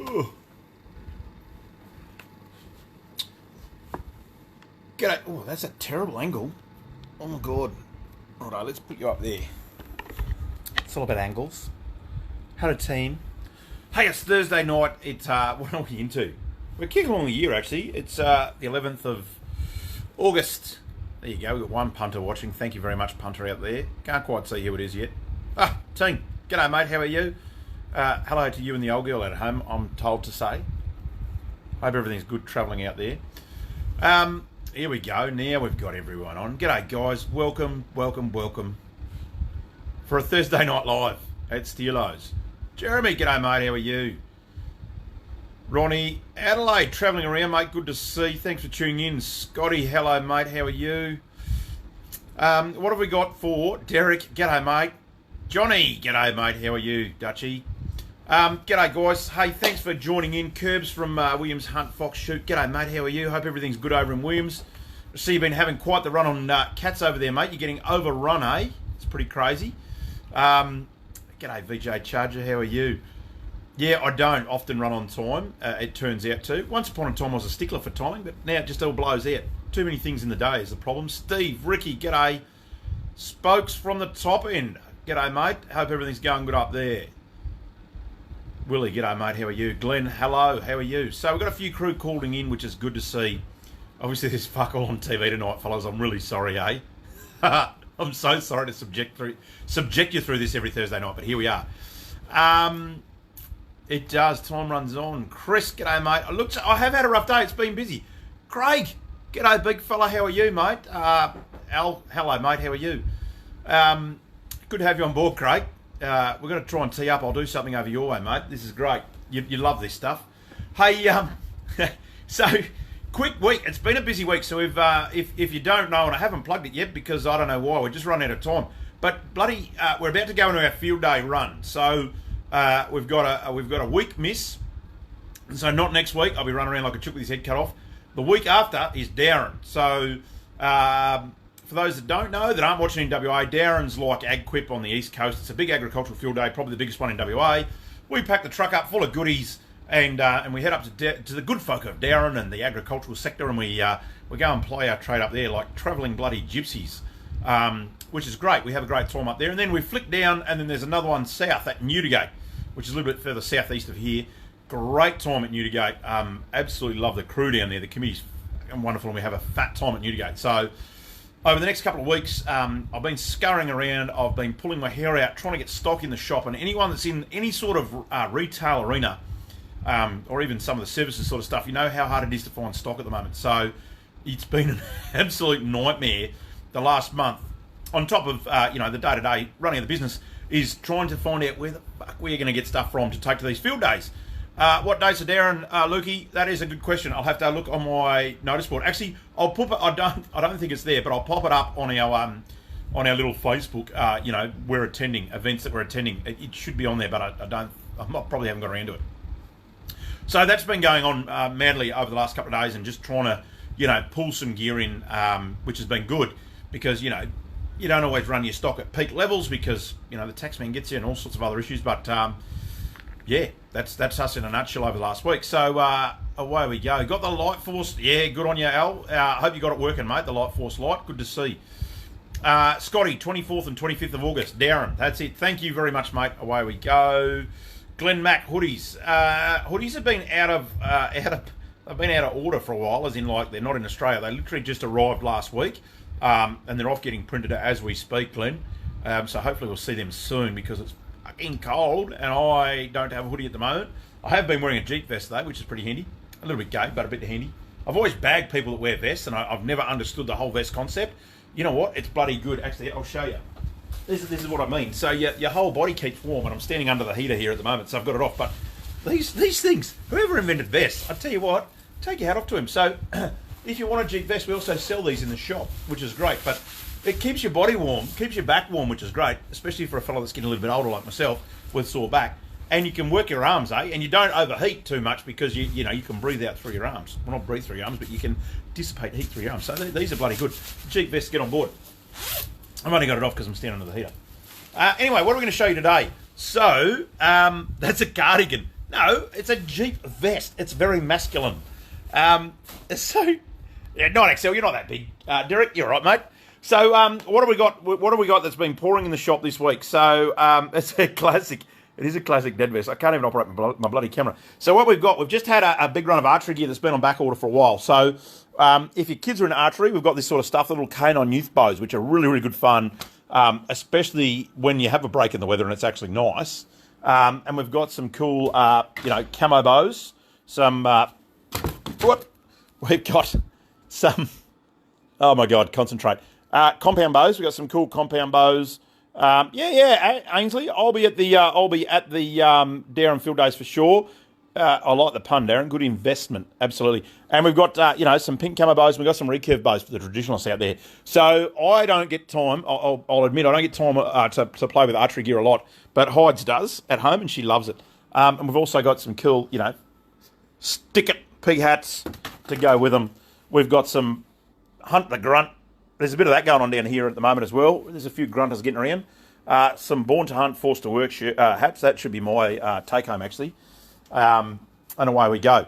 Oh. G'day. Oh, that's a terrible angle. Oh my god. Alright, let's put you up there. It's all about angles. Had a team. Hey, it's Thursday night. It's what are we into? We're kicking along the year actually. It's the 11th of August. There you go. We've got one punter watching. Thank you very much, punter out there. Can't quite see who it is yet. Team. G'day, mate. How are you? Hello to you and the old girl at home, I'm told to say. Hope everything's good travelling out there. Here we go. Now we've got everyone on. G'day, guys. Welcome for a Thursday night live at Steelos. Jeremy, g'day, mate. How are you? Ronnie, Adelaide, travelling around, mate. Good to see. Thanks for tuning in. Scotty, hello, mate. How are you? What have we got for Derek? G'day, mate. Johnny, g'day, mate. How are you, Dutchy? G'day, guys. Hey, thanks for joining in. Curbs from Williams Hunt Fox Shoot. G'day, mate. How are you? Hope everything's good over in Williams. I see you've been having quite the run on cats over there, mate. You're getting overrun, eh? It's pretty crazy. G'day, VJ Charger. How are you? Yeah, I don't often run on time, it turns out to. Once upon a time I was a stickler for timing, but now it just all blows out. Too many things in the day is the problem. Steve, Ricky, g'day. Spokes from the top end. G'day, mate. Hope everything's going good up there. Willie, g'day, mate. How are you? Glenn, hello. How are you? So we've got a few crew calling in, which is good to see. Obviously, there's fuck all on TV tonight, fellas. I'm really sorry, eh? I'm so sorry to subject you through this every Thursday night, but here we are. It does. Time runs on. Chris, g'day, mate. I have had a rough day. It's been busy. Craig, g'day, big fella. How are you, mate? Al, hello, mate. How are you? Good to have you on board, Craig. We're going to try and tee up. I'll do something over your way, mate. This is great. You love this stuff. Hey, so quick week. It's been a busy week. So if you don't know, and I haven't plugged it yet because I don't know why, we're just running out of time. But bloody, we're about to go into our field day run. So we've got a week miss. And so not next week. I'll be running around like a chook with his head cut off. The week after is Darren. So for those that don't know, that aren't watching in WA, Darren's like AgQuip on the East Coast. It's a big agricultural field day, probably the biggest one in WA. We pack the truck up full of goodies and we head up to the good folk of Darren and the agricultural sector, and we go and play our trade up there like travelling bloody gypsies, which is great. We have a great time up there. And then we flick down, and then there's another one south at Newdigate, which is a little bit further southeast of here. Great time at Newdigate. Absolutely love the crew down there. The committee's wonderful, and we have a fat time at Newdigate. So over the next couple of weeks, I've been scurrying around. I've been pulling my hair out, trying to get stock in the shop. And anyone that's in any sort of retail arena, or even some of the services sort of stuff, you know how hard it is to find stock at the moment. So it's been an absolute nightmare the last month. On top of the day-to-day running of the business, is trying to find out where the fuck we're going to get stuff from to take to these field days. What dates are Darren, Lukey? That is a good question. I'll have to look on my notice board. Actually, I'll pop it. I don't think it's there, but I'll pop it up on our little Facebook. We're attending events that we're attending. It should be on there, but I probably haven't got around to it. So that's been going on madly over the last couple of days, and just trying to pull some gear in, which has been good because you don't always run your stock at peak levels because the taxman gets you and all sorts of other issues, but. Yeah, that's us in a nutshell over the last week. So away we go. Got the Light Force. Yeah, good on you, Al. Hope you got it working, mate. The Light Force Light. Good to see. Scotty, 24th and 25th of August. Darren, that's it. Thank you very much, mate. Away we go. Glenn Mack, hoodies. Hoodies have been out of order for a while, as in like they're not in Australia. They literally just arrived last week, and they're off getting printed as we speak, Glenn. So hopefully we'll see them soon because it's fucking cold and I don't have a hoodie at the moment. I have been wearing a Jeep vest though, which is pretty handy. A little bit gay, but a bit handy. I've always bagged people that wear vests, and I've never understood the whole vest concept. You know what? It's bloody good. Actually, I'll show you. This is what I mean. So your whole body keeps warm, and I'm standing under the heater here at the moment, so I've got it off. But these things, whoever invented vests, I tell you what, take your hat off to him. So if you want a Jeep vest, we also sell these in the shop, which is great. But it keeps your body warm, keeps your back warm, which is great, especially for a fellow that's getting a little bit older like myself with sore back. And you can work your arms, eh? And you don't overheat too much because you can breathe out through your arms. Well, not breathe through your arms, but you can dissipate heat through your arms. So these are bloody good. Jeep vests, get on board. I've only got it off because I'm standing under the heater. Anyway, what are we going to show you today? So, that's a cardigan. No, it's a Jeep vest. It's very masculine. So, yeah, not Axel, you're not that big. Derek, you're right, mate. So, what have we got? What have we got that's been pouring in the shop this week? So, it's a classic. It is a classic dead vest. I can't even operate my bloody camera. So, what we've just had a big run of archery gear that's been on back order for a while. So, if your kids are into archery, we've got this sort of stuff, the little canine youth bows, which are really, really good fun, especially when you have a break in the weather and it's actually nice. And we've got some cool, camo bows. We've got some. Oh my God, concentrate. Compound bows. We've got some cool compound bows. Ainsley. I'll be at the Darren Field Days for sure. I like the pun, Darren. Good investment, absolutely. And we've got some pink camo bows. We've got some recurve bows for the traditionalists out there. So I don't get time. I'll admit I don't get time to play with archery gear a lot, but Hides does at home, and she loves it. And we've also got some cool, stick it pig hats to go with them. We've got some Hunt the Grunt. There's a bit of that going on down here at the moment as well. There's a few grunters getting around. Some Born to Hunt, Forced to Work hats. That should be my take home, actually. And away we go.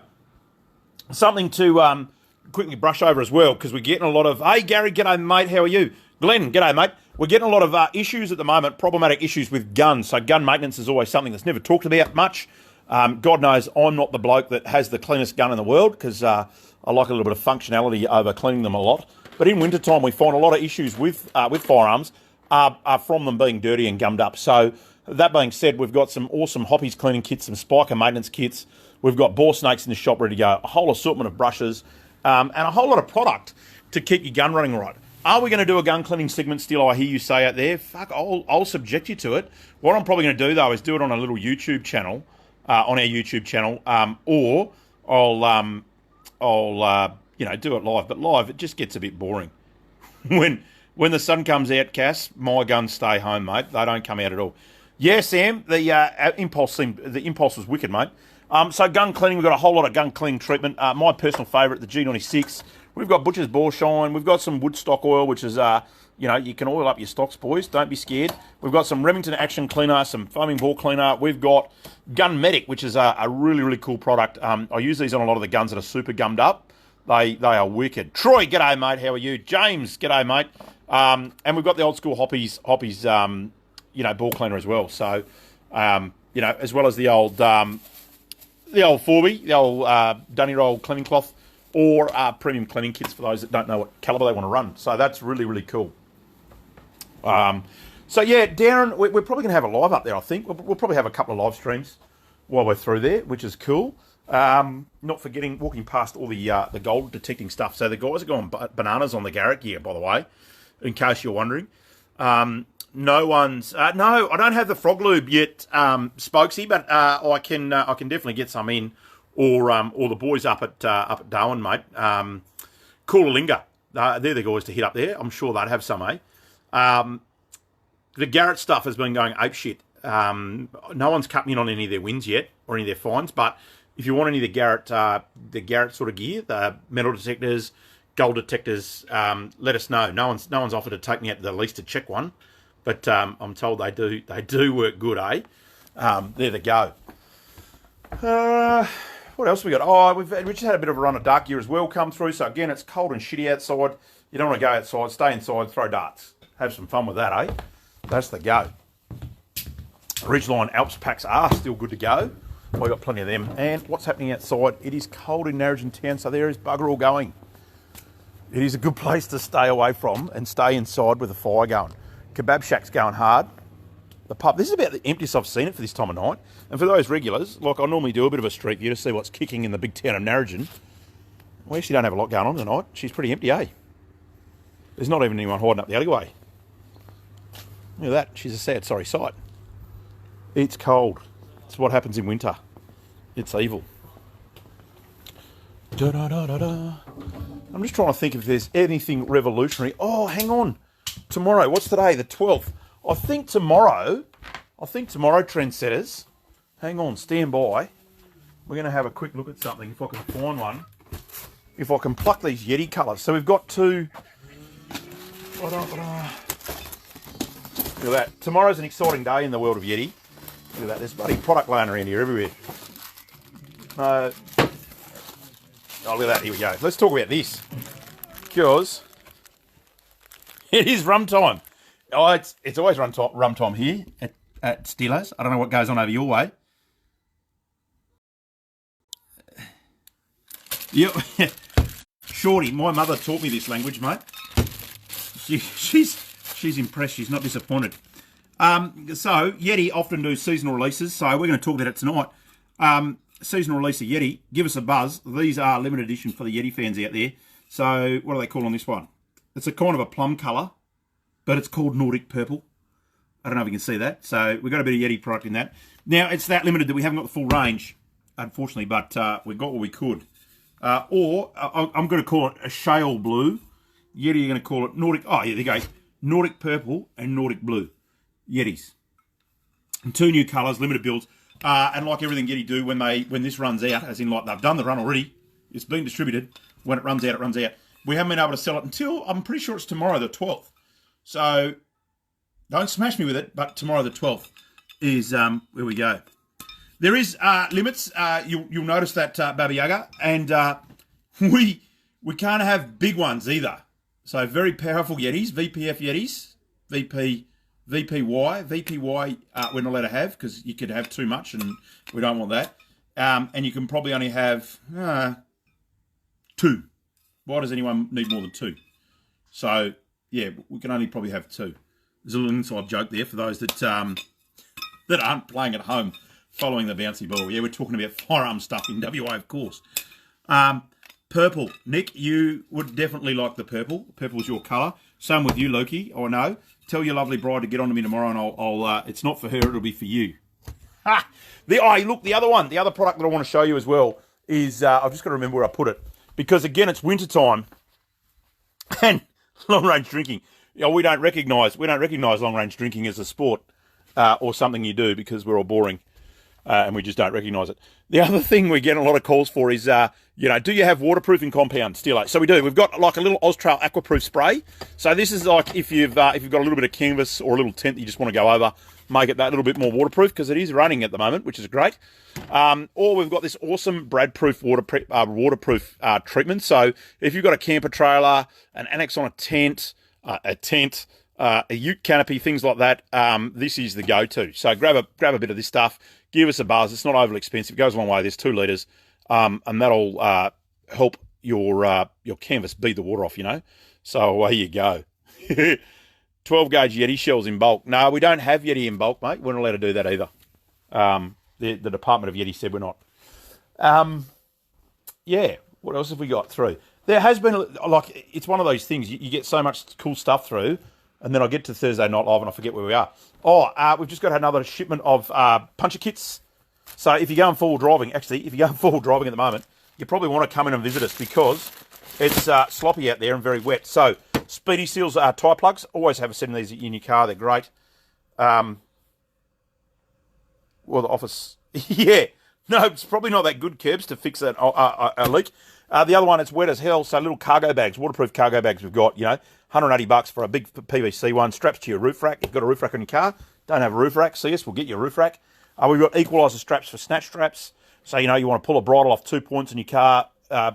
Something to quickly brush over as well, because we're getting a lot of, hey, Gary, g'day, mate, how are you? Glenn, g'day, mate. We're getting a lot of issues at the moment, problematic issues with guns. So gun maintenance is always something that's never talked about much. God knows I'm not the bloke that has the cleanest gun in the world, because I like a little bit of functionality over cleaning them a lot. But in wintertime, we find a lot of issues with firearms are from them being dirty and gummed up. So that being said, we've got some awesome Hoppies cleaning kits, some Spiker maintenance kits. We've got bore snakes in the shop ready to go, a whole assortment of brushes, and a whole lot of product to keep your gun running right. Are we going to do a gun cleaning segment still? I hear you say out there. Fuck, I'll subject you to it. What I'm probably going to do, though, is do it on a little YouTube channel, on our YouTube channel, or I'll do it live. But live, it just gets a bit boring. When the sun comes out, Cass, my guns stay home, mate. They don't come out at all. Yeah, Sam, the impulse was wicked, mate. So gun cleaning, we've got a whole lot of gun cleaning treatment. My personal favourite, the G96. We've got Butcher's Bore Shine. We've got some Woodstock oil, which is, you can oil up your stocks, boys. Don't be scared. We've got some Remington Action Cleaner, some foaming ball cleaner. We've got Gun Medic, which is a really, really cool product. I use these on a lot of the guns that are super gummed up. They are wicked. Troy, g'day, mate. How are you? James, g'day, mate. And we've got the old school Hoppies, ball cleaner as well. So, as well as the old 4B, the old Dunny Roll cleaning cloth, or premium cleaning kits for those that don't know what calibre they want to run. So that's really, really cool. Darren, we're probably going to have a live up there, I think. We'll probably have a couple of live streams while we're through there, which is cool. Not forgetting, walking past all the gold detecting stuff. So the guys are going bananas on the Garrett gear, by the way, in case you're wondering. No, I don't have the frog lube yet, Spokesy, but I can definitely get some in, or the boys up at Darwin, mate. Coolalinga, they're the guys to hit up there. I'm sure they'd have some, The Garrett stuff has been going apeshit. No one's cut me in on any of their wins yet, or any of their fines, but if you want any of the Garrett sort of gear, the metal detectors, gold detectors, let us know. No one's offered to take me out to the least to check one, but I'm told they do work good, eh? There they go. What else we got? Oh, we just had a bit of a run of dark gear as well come through. So again, it's cold and shitty outside. You don't want to go outside. Stay inside. Throw darts. Have some fun with that, eh? That's the go. Ridgeline Alps packs are still good to go. We've got plenty of them. And what's happening outside? It is cold in Narrogin town, so there is bugger all going. It is a good place to stay away from and stay inside with a fire going. Kebab shack's going hard. The pub, this is about the emptiest I've seen it for this time of night. And for those regulars, like I normally do a bit of a street view to see what's kicking in the big town of Narrogin. We actually don't have a lot going on tonight. She's pretty empty, eh? There's not even anyone hiding up the alleyway. Look at that. She's a sad, sorry sight. It's cold. It's what happens in winter. It's evil. Da-da-da-da-da. I'm just trying to think if there's anything revolutionary. Oh, hang on. Tomorrow, what's today? The 12th. I think tomorrow, trendsetters, hang on, stand by. We're going to have a quick look at something, if I can find one. If I can pluck these Yeti colours. So we've got two. Look at that. Tomorrow's an exciting day in the world of Yeti. Look at that. There's bloody product laying around here everywhere. Oh, look at that. Here we go. Let's talk about this. Because it is rum time. Oh, it's always rum time here at Steelers. I don't know what goes on over your way. Yep. Shorty, my mother taught me this language, mate. She's impressed. She's not disappointed. So Yeti often do seasonal releases. So we're going to talk about it tonight. Seasonal release of Yeti. Give us a buzz. These are limited edition for the Yeti fans out there. So what do they call on this one? It's a kind of a plum colour, but it's called Nordic Purple. I don't know if you can see that. So we've got a bit of Yeti product in that. Now, it's that limited that we haven't got the full range, unfortunately, but we got what we could. Or I'm going to call it a shale blue. Yeti are going to call it Nordic. Oh, yeah, there you go. Nordic Purple and Nordic Blue. Yetis. And 2 new colours, limited builds. And like everything Yeti do when this runs out, as in like they've done the run already, it's been distributed. When it runs out, it runs out. We haven't been able to sell it until, I'm pretty sure it's tomorrow, the 12th. So, don't smash me with it, but tomorrow the 12th is where we go. There is limits. You'll notice that, Baba Yaga. And we can't have big ones either. So, very powerful Yetis, VPF Yetis, VPY. VPY we're not allowed to have because you could have too much and we don't want that. And you can probably only have 2. Why does anyone need more than 2? So, yeah, we can only probably have 2. There's a little inside joke there for those that aren't playing at home following the bouncy ball. Yeah, we're talking about firearm stuff in WA, of course. Purple. Nick, you would definitely like the purple. Purple's your colour. Same with you, Loki, I know. Tell your lovely bride to get on to me tomorrow and I'll it's not for her, it'll be for you. Ha! Look, the other product that I want to show you as well is, I've just got to remember where I put it. Because, again, it's winter time and long-range drinking. We don't recognise long-range drinking as a sport or something you do because we're all boring and we just don't recognise it. The other thing we get a lot of calls for is, do you have waterproofing compound, Stilo? So we do. We've got like a little Austrail Aquaproof spray. So this is like if you've got a little bit of canvas or a little tent that you just want to go over, make it that little bit more waterproof because it is raining at the moment, which is great. Or we've got this awesome Brad-proof waterproof treatment. So if you've got a camper trailer, an annex on a tent, a ute canopy, things like that, this is the go-to. So grab a bit of this stuff, give us a buzz. It's not overly expensive. It goes a long way. There's 2 litres, and that'll help your canvas beat the water off, So away you go. 12 gauge Yeti shells in bulk. No, we don't have Yeti in bulk, mate. We're not allowed to do that either. The Department of Yeti said we're not. Yeah, what else have we got through? There has been, it's one of those things, you get so much cool stuff through, and then I get to Thursday Night Live and I forget where we are. We've just got another shipment of puncher kits. So if you're going forward driving at the moment, you probably want to come in and visit us because it's sloppy out there and very wet. So Speedy Seals tyre plugs, always have a set of these in your car, they're great. The office, yeah. No, it's probably not that good, Kerbs, to fix a leak. The other one, it's wet as hell, so little cargo bags, waterproof cargo bags we've got, $180 for a big PVC one, straps to your roof rack. You've got a roof rack on your car, don't have a roof rack, see us, we'll get you a roof rack. We've got equaliser straps for snatch straps, so you want to pull a bridle off 2 points in your car,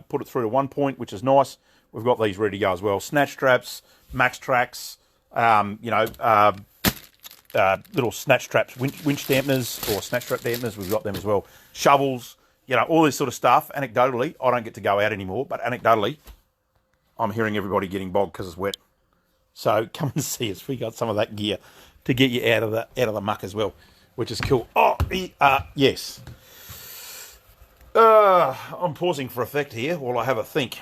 put it through to 1 point, which is nice. We've got these ready to go as well. Snatch straps, max tracks, little snatch traps, winch dampeners or snatch strap dampeners, we've got them as well. Shovels, all this sort of stuff. Anecdotally, I don't get to go out anymore, but anecdotally, I'm hearing everybody getting bogged because it's wet. So come and see us. We got some of that gear to get you out of the muck as well, which is cool. Yes. I'm pausing for effect here while I have a think.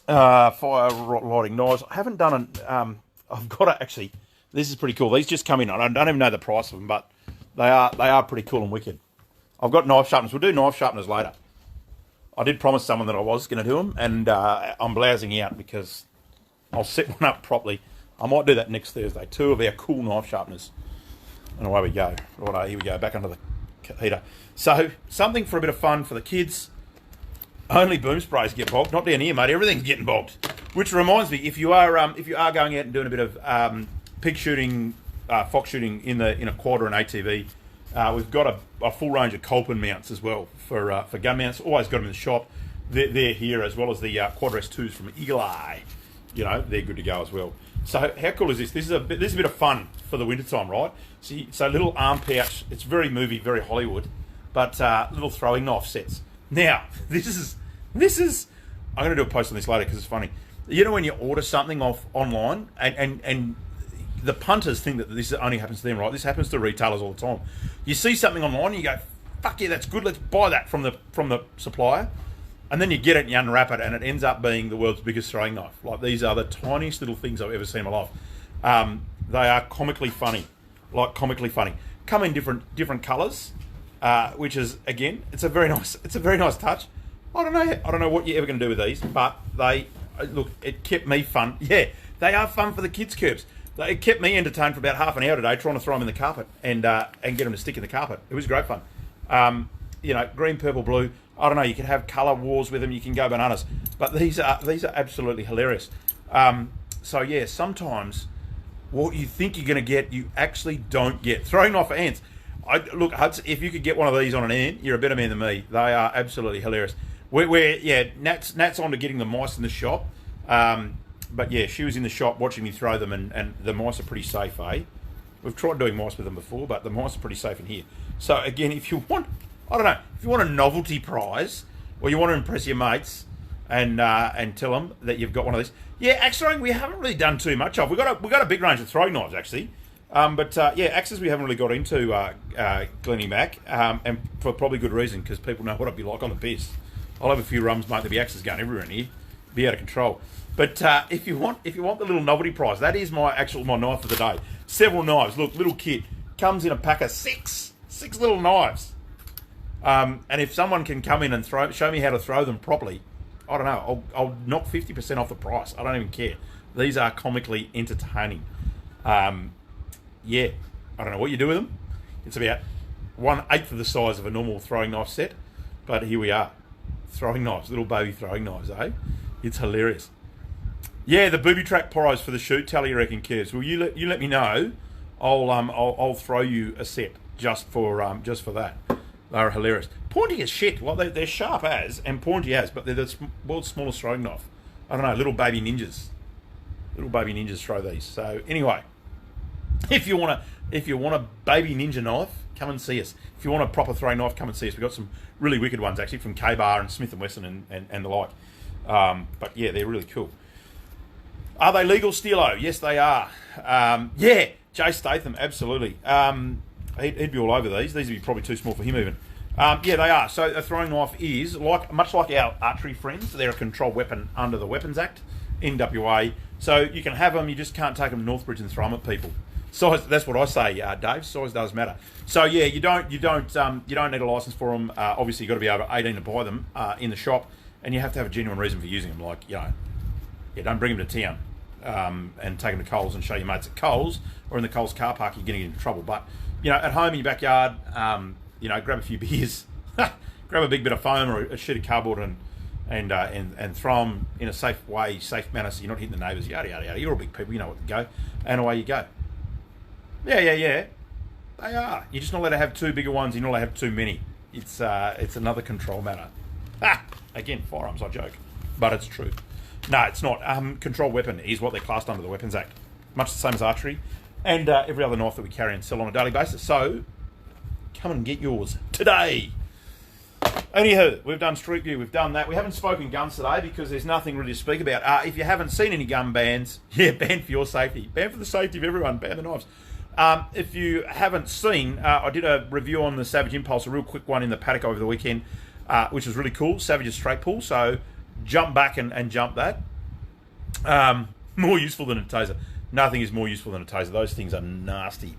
Fire lighting knives. I haven't done I've got to actually. This is pretty cool. These just come in. I don't even know the price of them, but they are pretty cool and wicked. I've got knife sharpeners. We'll do knife sharpeners later. I did promise someone that I was going to do them, and I'm blousing out because I'll set one up properly. I might do that next Thursday. 2 of our cool knife sharpeners. And away we go. Righto, here we go. Back under the heater. So, something for a bit of fun for the kids. Only boom sprays get bogged. Not down here, mate. Everything's getting bogged. Which reminds me, if you are going out and doing a bit of pig shooting, fox shooting in a quad or an ATV, We've got a full range of Colpin mounts as well for gun mounts. Always got them in the shop. They're here, as well as the Quadrest 2s from Eagle Eye. You know, they're good to go as well. So how cool is this? This is a bit of fun for the wintertime, right? So little arm pouch. It's very movie, very Hollywood, but little throwing knife sets. Now, this is. I'm going to do a post on this later because it's funny. You know when you order something off online and the punters think that this only happens to them, right? This happens to retailers all the time. You see something online and you go, fuck yeah, that's good. Let's buy that from the supplier. And then you get it and you unwrap it and it ends up being the world's biggest throwing knife. Like, these are the tiniest little things I've ever seen in my life. They are comically funny. Come in different colours, which is, again, it's a very nice touch. I don't know what you're ever going to do with these, but it kept me fun. Yeah, they are fun for the kids' curbs. It kept me entertained for about half an hour today, trying to throw them in the carpet and get them to stick in the carpet. It was great fun. Green, purple, blue. I don't know. You can have colour wars with them. You can go bananas. But these are absolutely hilarious. So yeah, sometimes what you think you're going to get, you actually don't get. Throwing knife for ants. Look, Huds, if you could get one of these on an ant, you're a better man than me. They are absolutely hilarious. Nat's on to getting the mice in the shop. But yeah, she was in the shop watching me throw them, and the mice are pretty safe, eh? We've tried doing mice with them before, but the mice are pretty safe in here. So again, if you want a novelty prize, or you want to impress your mates and tell them that you've got one of these. Yeah, axe throwing we haven't really done too much of. We've got a big range of throwing knives actually. Axes we haven't really got into cleaning back, and for probably good reason, because people know what I'd be like on the piss. I'll have a few rums, mate. There'll be axes going everywhere in here. Be out of control. But if you want the little novelty prize, that is my knife of the day. Several knives. Look, little kit comes in a pack of six little knives. And if someone can come in and show me how to throw them properly, I don't know. I'll knock 50% off the price. I don't even care. These are comically entertaining. Yeah, I don't know what you do with them. It's about 1/8 of the size of a normal throwing knife set, but here we are. Throwing knives, little baby throwing knives, eh? It's hilarious. Yeah, the booby track poros for the shoot. Tally, you reckon, cares? Well, you let me know. I'll throw you a set just for that. They're hilarious. Pointy as shit. Well, they're sharp as and pointy as, but they're the world's smallest throwing knife. I don't know, little baby ninjas. Little baby ninjas throw these. So anyway, if you want a baby ninja knife, come and see us. If you want a proper throwing knife, come and see us. We've got some really wicked ones actually from K-Bar and Smith & Wesson and the like. But yeah, they're really cool. Are they legal, Steelo? Yes, they are. Yeah, Jay Statham, absolutely. He'd be all over these. These would be probably too small for him even. Yeah, they are. So a throwing knife is, much like our archery friends, they're a controlled weapon under the Weapons Act in WA. So you can have them, you just can't take them to Northbridge and throw them at people. Size, that's what I say, Dave. Size does matter. So yeah, you don't need a license for them. Obviously, you've got to be over 18 to buy them in the shop, and you have to have a genuine reason for using them. Like, don't bring them to town and take them to Coles and show your mates at Coles or in the Coles car park. You're getting into trouble. But at home in your backyard, grab a few beers, grab a big bit of foam or a sheet of cardboard and throw them in a safe manner, so you're not hitting the neighbours. Yada yada yada. You're all big people, you know what to go, and away you go. Yeah. They are. You're just not allowed to have two bigger ones. You're not allowed to have too many. It's another control matter. Again, firearms, I joke, but it's true. No, it's not. Controlled weapon is what they're classed under the Weapons Act, much the same as archery and every other knife that we carry and sell on a daily basis. So come and get yours today. Anywho, we've done Street View, we've done that. We haven't spoken guns today because there's nothing really to speak about. If you haven't seen any gun bans, ban for your safety. Ban for the safety of everyone. Ban the knives. If you haven't seen, I did a review on the Savage Impulse, a real quick one in the paddock over the weekend, which was really cool. Savage's straight pull, so jump back and jump that. More useful than a taser. Nothing is more useful than a taser. Those things are nasty.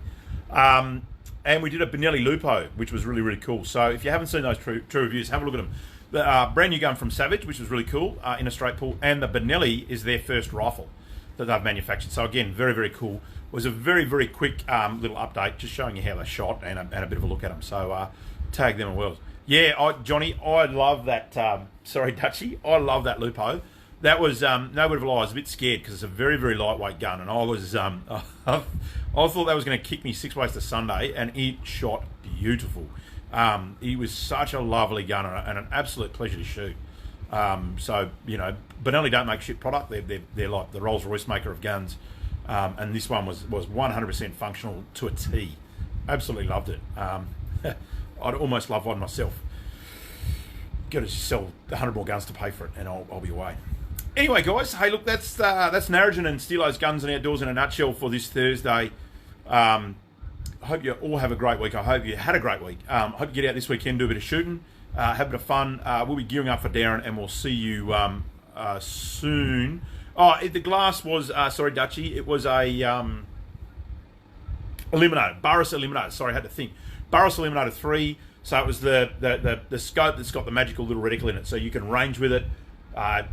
And we did a Benelli Lupo, which was really, really cool. So if you haven't seen those true reviews, have a look at them. The brand new gun from Savage, which was really cool, in a straight pull, and the Benelli is their first rifle that they've manufactured. So again, very, very cool. It was a very, very quick little update, just showing you how they shot and a bit of a look at them. So tag them as well. Yeah, Johnny, I love that. Sorry, Dutchie. I love that Lupo. that was no word of a lie. I was a bit scared because it's a very, very lightweight gun, and I was I thought that was going to kick me 6 ways to Sunday, and it shot beautiful. He was such a lovely gunner and an absolute pleasure to shoot. So Benelli don't make shit product. They're like the Rolls-Royce maker of guns, and this one was 100% functional to a T. Absolutely loved it. I'd almost love one myself. Got to sell 100 more guns to pay for it, and I'll be away. Anyway, guys, hey, look, that's Narrogin and Stilo's Guns and Outdoors in a nutshell for this Thursday. I hope you all have a great week. I hope you had a great week. Hope you get out this weekend, do a bit of shooting, have a bit of fun. We'll be gearing up for Darren, and we'll see you soon. Oh, the glass was, sorry, Dutchy, it was a Eliminator, Burris Eliminator. Sorry, I had to think. Burris Eliminator 3. So it was the scope that's got the magical little reticle in it, so you can range with it.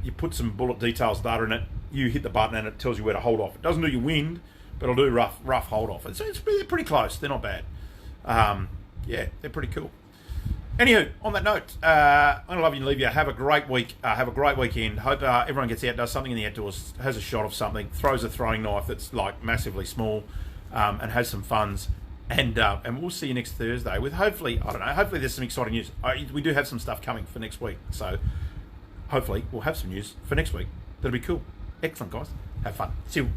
You put some bullet details data in it. You hit the button and it tells you where to hold off. It doesn't do your wind, but it'll do rough hold off. It's pretty close. They're not bad. Yeah, they're pretty cool. Anywho, on that note, I'm gonna love you and leave you. Have a great week. Have a great weekend. Hope everyone gets out, does something in the outdoors, has a shot of something, throws a throwing knife that's like massively small, and has some funs. And we'll see you next Thursday with hopefully, I don't know, hopefully there's some exciting news. We do have some stuff coming for next week. So hopefully we'll have some news for next week. That'll be cool. Excellent, guys. Have fun. See you.